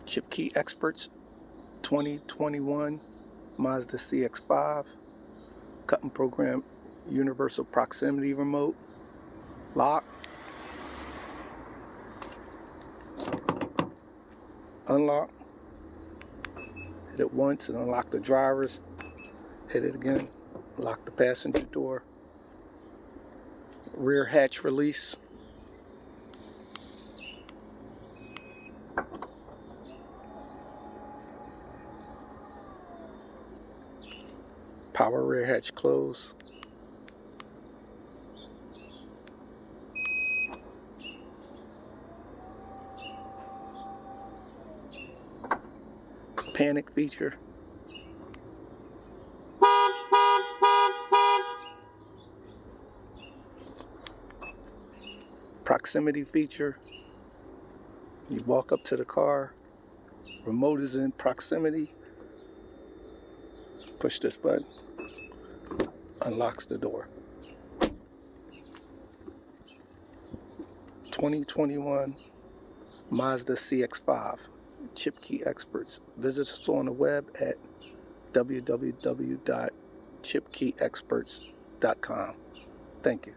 ChipKey Experts 2021 Mazda CX5 cut and program universal proximity remote lock, unlock, hit it once and unlock the drivers, hit it again, lock the passenger door, rear hatch release, power rear hatch close, panic feature, proximity feature. You walk up to the car, remote is in proximity, push this button, unlocks the door. 2021 Mazda CX5 ChipKey Experts. Visit us on the web at www.chipkeyexperts.com. Thank you.